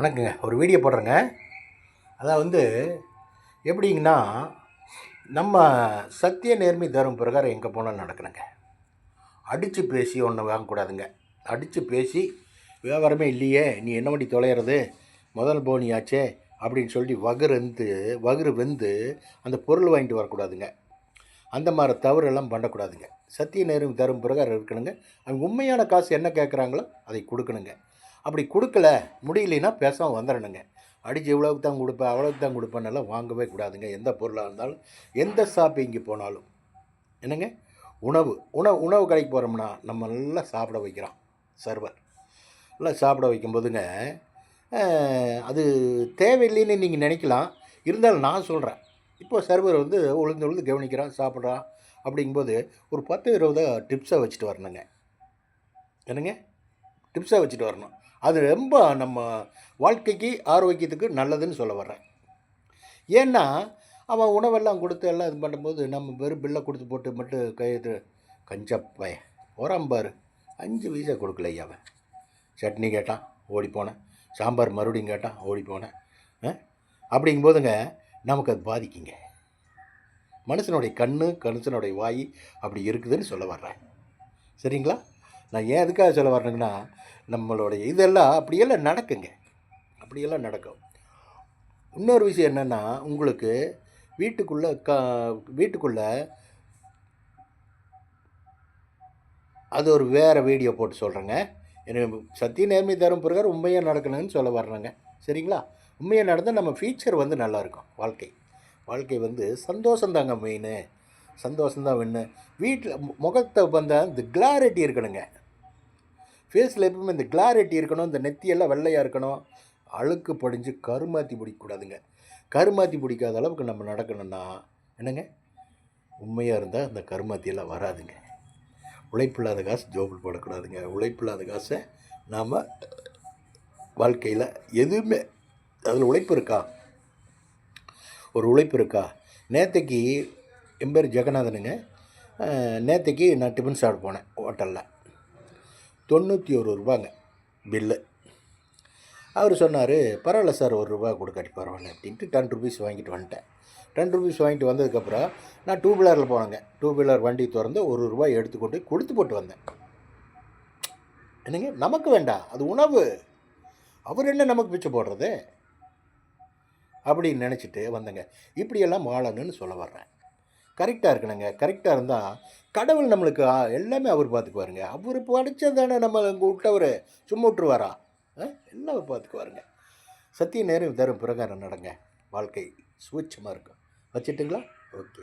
வணக்கங்க. ஒரு வீடியோ போடுறேங்க. அதான் எப்படிங்கன்னா, நம்ம சத்திய நேர்மை தரும் பிரகாரம் எங்கே போனாலும் நடக்கணுங்க. அடித்து பேசி ஒன்று வாங்கக்கூடாதுங்க. அடித்து பேசி வியாபாரமே இல்லையே, நீ என்ன பண்ணி தொலைகிறது, முதல் போனியாச்சே அப்படின்னு சொல்லி வகுறு வெந்து அந்த பொருள் வாங்கிட்டு வரக்கூடாதுங்க. அந்த மாதிரி தவறெல்லாம் பண்ணக்கூடாதுங்க. சத்திய நேர்மை தரும் பிரகாரம் இருக்கணுங்க. அவங்க உண்மையான காசு என்ன கேட்குறாங்களோ அதை கொடுக்கணுங்க. அப்படி கொடுக்கல முடியலைன்னா பேசாமல் வந்துடணுங்க. அடித்து இவ்வளவுக்கு தான் கொடுப்பேன் அவ்வளோக்கு தான் கொடுப்பேன்னெல்லாம் வாங்கவே கூடாதுங்க. எந்த பொருளாக இருந்தாலும் எந்த ஷாப்பிங்கு போனாலும் என்னங்க, உணவு கடைக்கு போகிறோம்னா நம்ம நல்லா சாப்பிட வைக்கிறோம். சர்வர் நல்லா சாப்பிட வைக்கும்போதுங்க அது தேவையில்லைன்னு நீங்கள் நினைக்கலாம். இருந்தாலும் நான் சொல்கிறேன், இப்போ சர்வர் உழுந்து கவனிக்கிறான், சாப்பிட்றான். அப்படிங்கும்போது ஒரு 10-20 டிப்ஸை வச்சுட்டு வரணுங்க. என்னங்க, டிப்ஸை வச்சுட்டு வரணும். அது ரொம்ப நம்ம வாழ்க்கைக்கு ஆரோக்கியத்துக்கு நல்லதுன்னு சொல்ல வர்றேன். ஏன்னா அவன் உணவெல்லாம் கொடுத்து எல்லாம் இது பண்ணும்போது நம்ம வெறும் பில்லை கொடுத்து போட்டு மட்டும் கையெழுத்து கஞ்சப்பையன் போகிறான் 5 பைசா கொடுக்கல ஐயா. அவன் சட்னி கேட்டான் ஓடி போனேன், சாம்பார் மறுபடியும் கேட்டான் ஓடி போனேன். அப்படிங்கும்போதுங்க நமக்கு அது பாதிக்குங்க. மனுஷனுடைய மனுஷனுடைய வாய் அப்படி இருக்குதுன்னு சொல்ல வர்றேன். சரிங்களா? நான் ஏன் எதுக்காக சொல்ல வரணுங்கன்னா, நம்மளுடைய இதெல்லாம் அப்படியெல்லாம் நடக்கும். இன்னொரு விஷயம் என்னென்னா, உங்களுக்கு வீட்டுக்குள்ளே அது ஒரு வேறு வீடியோ போட்டு சொல்கிறேங்க. எனக்கு சத்திய நேர்மை தரும் பிரகாரம் உண்மையாக நடக்கணும்னு சொல்ல வர்றேங்க. சரிங்களா? உண்மையாக நடந்தால் நம்ம ஃபியூச்சர் நல்லாயிருக்கும். வாழ்க்கை சந்தோஷந்தாங்க மெயின். சந்தோஷந்தான் வேணும். வீட்டில் முகத்தை இந்த கிளாரிட்டி இருக்கணுங்க. ஃபேஸில் எப்பவுமே இந்த கிளாரிட்டி இருக்கணும். இந்த நெத்தியெல்லாம் வெள்ளையாக இருக்கணும். அழுக்கு படிஞ்சு கருமாத்தி பிடிக்கக்கூடாதுங்க. கருமாத்தி பிடிக்காத அளவுக்கு நம்ம நடக்கணும்னா என்னங்க, உண்மையாக இருந்தால் அந்த கருமாத்தியெல்லாம் வராதுங்க. உழைப்பில்லாத காசு ஜோபில் போடக்கூடாதுங்க. உழைப்பில்லாத காசை நாம் வாழ்க்கையில் எதுவுமே அதில் உழைப்பு இருக்கா. நேற்றைக்கு என் பேர் ஜெகநாதனுங்க. நேற்றைக்கு நான் டிஃபன் சாப்பிட போனேன் ஹோட்டலில். 91 ரூபாங்க பில்லு. அவர் சொன்னார், பரவாயில்ல சார், ₹1 கொடுக்காட்டி பரவாயில்ல அப்படின்ட்டு 10 ருபீஸ் வாங்கிட்டு வந்துட்டேன். 10 ருபீஸ் வாங்கிட்டு வந்ததுக்கப்புறம் நான் 2 வீலரில் போனேங்க. 2 வீலர் வண்டி திறந்து ₹1 எடுத்துக்கொண்டு கொடுத்து போட்டு வந்தேன். என்னங்க, நமக்கு வேண்டாம், அது உணவு. அவர் என்ன நமக்கு பிச்சை போடுறது அப்படின்னு நினச்சிட்டு வந்தேங்க. இப்படியெல்லாம் வாழணும்னு சொல்ல வர்றேன். கரெக்டாக இருக்கணுங்க. கரெக்டாக இருந்தால் கடவுள் நம்மளுக்கு எல்லாமே அவர் பார்த்துக்குவாருங்க. அவர் படித்தது தானே நம்ம இங்கே விட்டவர் சும்மா விட்டுருவாரா? எல்லாம் அவர் பார்த்துக்குவாருங்க. சத்திய நேரம் தரும் பிரகாரம் நடங்க. வாழ்க்கை சுவிட்சமாக இருக்கும். வச்சுட்டுங்களா? ஓகே.